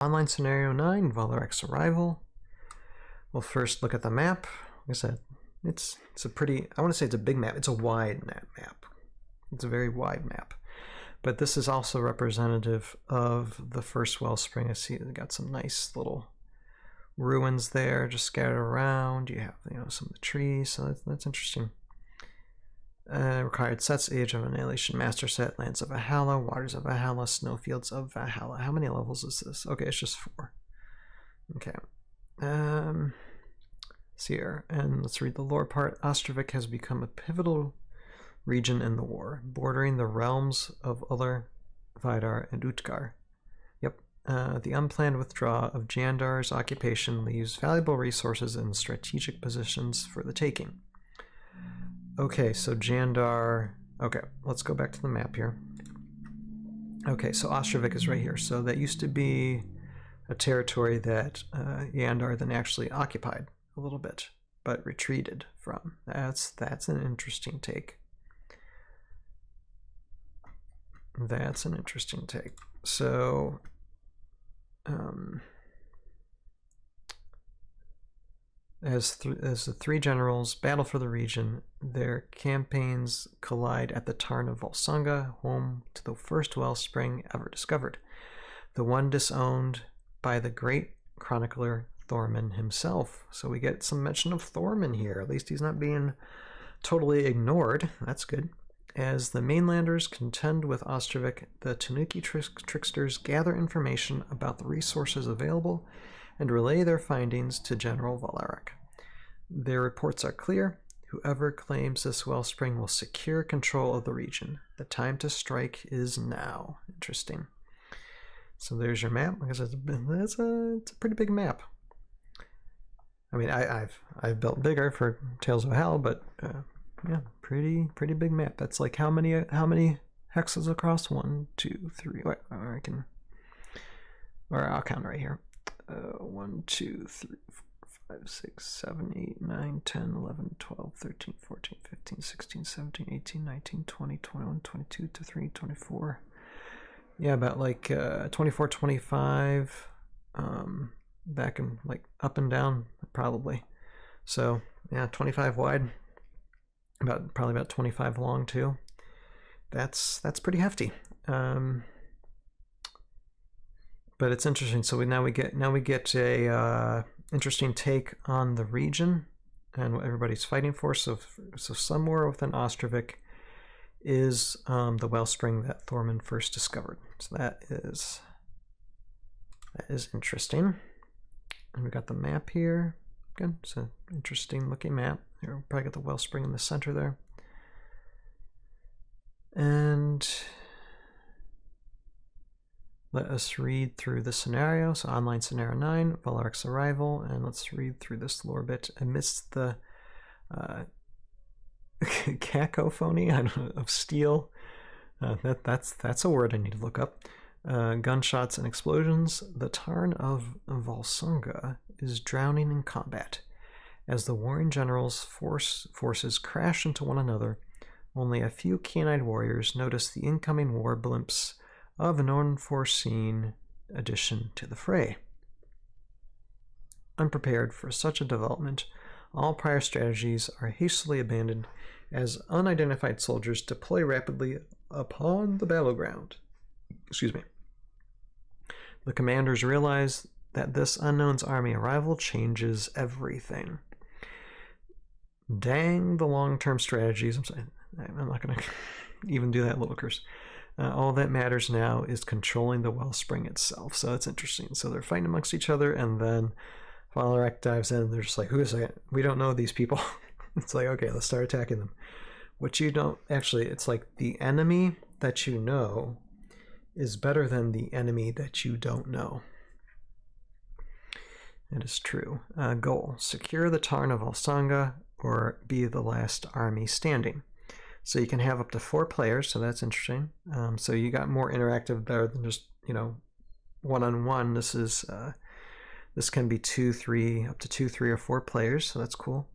Online Scenario 9, Volarak's Arrival. We'll first look at the map. Like I said, it's a pretty, I want to say it's a big map. It's a wide map. It's a very wide map. But this is also representative of the first wellspring. I see they got some nice little ruins there just scattered around. You have, some of the trees, so that's interesting. Required sets: Age of Annihilation, Master Set, Lands of Valhalla, Waters of Valhalla, Snowfields of Valhalla. How many levels is this? Okay, it's just 4. Okay. See here, and let's read the lore part. Ostrovik has become a pivotal region in the war, bordering the realms of Uller, Vidar, and Utgar. Yep. The unplanned withdrawal of Jandar's occupation leaves valuable resources in strategic positions for the taking. Okay, so Jandar... Okay, let's go back to the map here. Okay, so Ostrovik is right here. So that used to be a territory that Jandar then actually occupied a little bit, but retreated from. That's an interesting take. That's an interesting take. So... As the 3 generals battle for the region, their campaigns collide at the Tarn of Volsunga, home to the first wellspring ever discovered, the one disowned by the great chronicler Thorman himself. So we get some mention of Thorman here. At least he's not being totally ignored. That's good. As the mainlanders contend with Ostrovik, the Tanuki tricksters gather information about the resources available and relay their findings to General Volarak. Their reports are clear. Whoever claims this wellspring will secure control of the region. The time to strike is now. Interesting. So there's your map. Like I said, it's a pretty big map. I mean, I've built bigger for Tales of Hell, but yeah, pretty big map. That's like how many hexes across? 1, 2, 3. Wait, I'll count right here. 1, 2, 3, 4, 5, 6, 7, 8, 9, 10, 11, 12, 13, 14, 15, 16, 17, 18, 19, 20, 21, 22, 23, 24. Yeah, about like 24, 25. Back and like up and down probably. So yeah, 25 wide. Probably about 25 long too. That's pretty hefty. But it's interesting. So now we get a interesting take on the region and what everybody's fighting for. So somewhere within Ostrovik is the wellspring that Thorman first discovered. So that is interesting. And we got the map here. Good. It's an interesting looking map. Here, we'll probably got the wellspring in the center there. And let us read through the scenario. So Online Scenario 9, Volarak's Arrival, and let's read through this lore bit amidst the cacophony of steel. That's a word I need to look up. Gunshots and explosions. The Tarn of Volsunga is drowning in combat. As the warring generals' forces crash into one another, only a few keen-eyed warriors notice the incoming war blimps of an unforeseen addition to the fray. Unprepared for such a development, all prior strategies are hastily abandoned as unidentified soldiers deploy rapidly upon the battleground. Excuse me. The commanders realize that this unknown's army arrival changes everything. Dang the long-term strategies. I'm sorry, I'm not going to even do that little curse. All that matters now is controlling the wellspring itself. So it's interesting. So they're fighting amongst each other, and then Volarak dives in, and they're just like, who is that? We don't know these people. It's like, okay, let's start attacking them. What you don't, actually, it's like the enemy that you know is better than the enemy that you don't know. It is true. Goal: secure the Tarn of Volsunga or be the last army standing. So you can have up to 4 players, so that's interesting. So you got more interactive there than just, one-on-one. This can be 2, 3, up to 2, 3, or 4 players, so that's cool.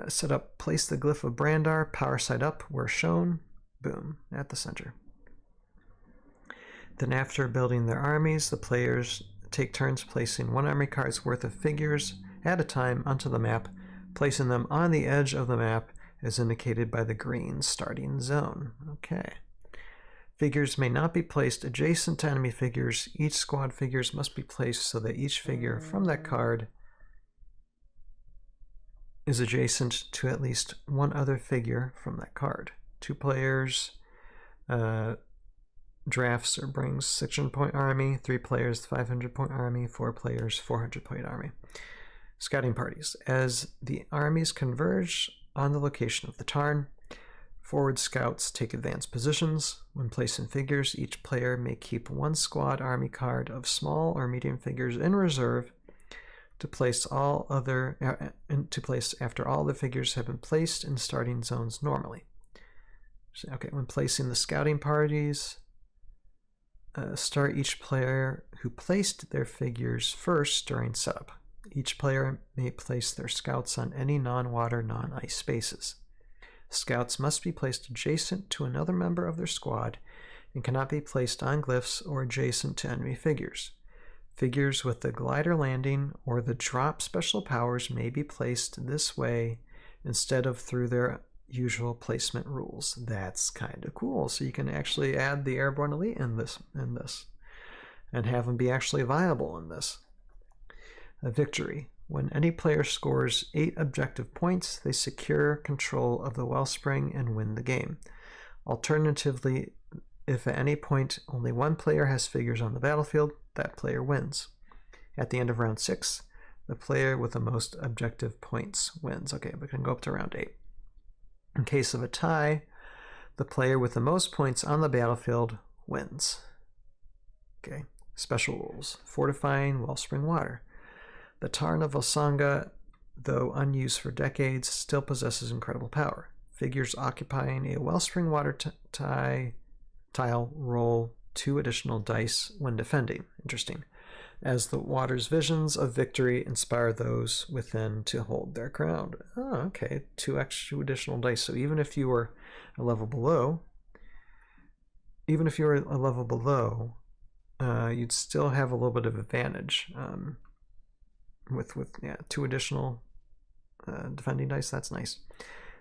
Set up, place the glyph of Brandar, power side up where shown. Boom, at the center. Then after building their armies, the players take turns placing one army card's worth of figures at a time onto the map, placing them on the edge of the map as indicated by the green starting zone. Okay. Figures may not be placed adjacent to enemy figures. Each squad figures must be placed so that each figure from that card is adjacent to at least one other figure from that card. 2 players drafts or brings 600-point army, 3 players 500-point army, 4 players 400-point army. Scouting parties. As the armies converge on the location of the tarn, forward scouts take advanced positions. When placing figures, each player may keep 1 squad army card of small or medium figures in reserve to place after all the figures have been placed in starting zones normally. Okay, when placing the scouting parties, start each player who placed their figures first during setup. Each player may place their scouts on any non-water, non-ice spaces. Scouts must be placed adjacent to another member of their squad and cannot be placed on glyphs or adjacent to enemy figures. Figures with the glider landing or the drop special powers may be placed this way instead of through their usual placement rules. That's kind of cool. So you can actually add the airborne elite in this and have them be actually viable in this. A victory. When any player scores 8 objective points, they secure control of the wellspring and win the game. Alternatively, if at any point only 1 player has figures on the battlefield, that player wins. At the end of round 6, the player with the most objective points wins. Okay, we can go up to round 8. In case of a tie, the player with the most points on the battlefield wins. Okay, special rules. Fortifying wellspring water. The Tarn of Volsunga, though unused for decades, still possesses incredible power. Figures occupying a wellspring water tile roll 2 additional dice when defending. Interesting. As the water's visions of victory inspire those within to hold their ground. Oh, okay. 2 additional dice. So even if you were a level below, you'd still have a little bit of advantage. With 2 additional defending dice. That's nice.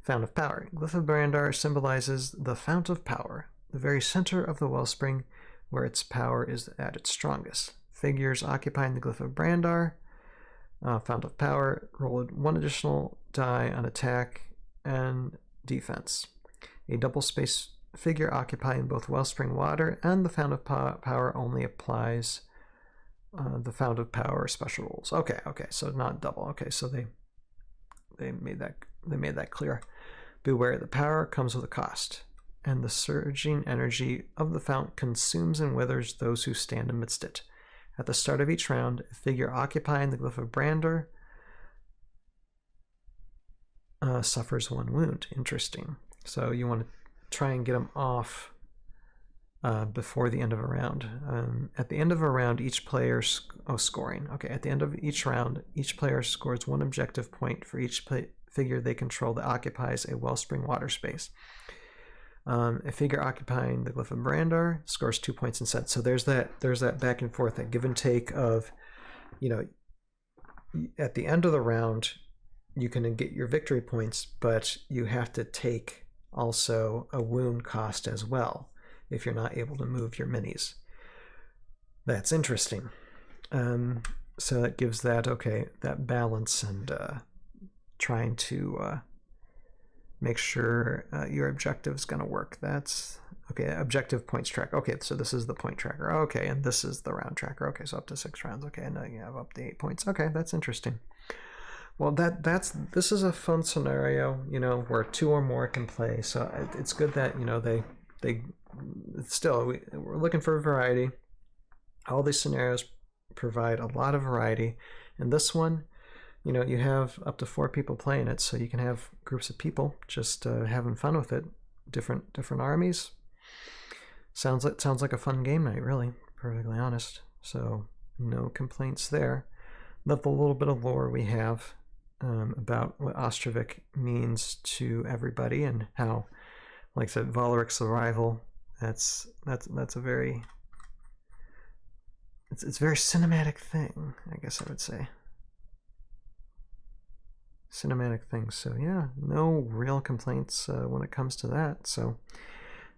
Fount of Power. Glyph of Brandar symbolizes the fount of power, the very center of the wellspring where its power is at its strongest. Figures occupying the Glyph of Brandar, fount of power, roll 1 additional die on attack and defense. A double space figure occupying both wellspring water and the fount of power only applies the fount of power special rules. Okay, so not double. Okay, so they made that clear. Beware, the power comes with a cost, and the surging energy of the fount consumes and withers those who stand amidst it. At the start of each round, a figure occupying the Glyph of Brandar suffers 1 wound. Interesting. So you want to try and get them off before the end of a round. At the end of a round, each player scoring. Okay, at the end of each round, each player scores 1 objective point for each figure they control that occupies a wellspring water space. A figure occupying the Glyph of Brandar scores 2 points instead. So there's that back and forth, that give and take of, at the end of the round, you can get your victory points, but you have to take also a wound cost as well if you're not able to move your minis. That's interesting. So that gives that balance and trying to make sure your objective is going to work. That's okay. Objective points tracker. Okay, so this is the point tracker. Okay, and this is the round tracker. Okay, so up to 6 rounds. Okay, and now you have up to 8 points. Okay, that's interesting. Well, this is a fun scenario, where 2 or more can play. So it's good that they still, we're looking for variety. All these scenarios provide a lot of variety, and this one, you have up to 4 people playing it, so you can have groups of people just having fun with it. Different armies. Sounds like a fun game night, really, perfectly honest. So no complaints there. Love the little bit of lore we have about what Ostrovik means to everybody, and how, like I said, Volarak's arrival. That's a very it's a very cinematic thing, I guess I would say. Cinematic things. So yeah, no real complaints when it comes to that. So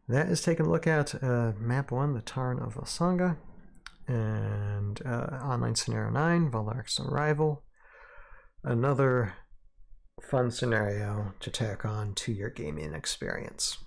that is taking a look at Map 1, the Tarn of Volsunga, and Online Scenario 9, Volarak's Arrival. Another fun scenario to tack on to your gaming experience.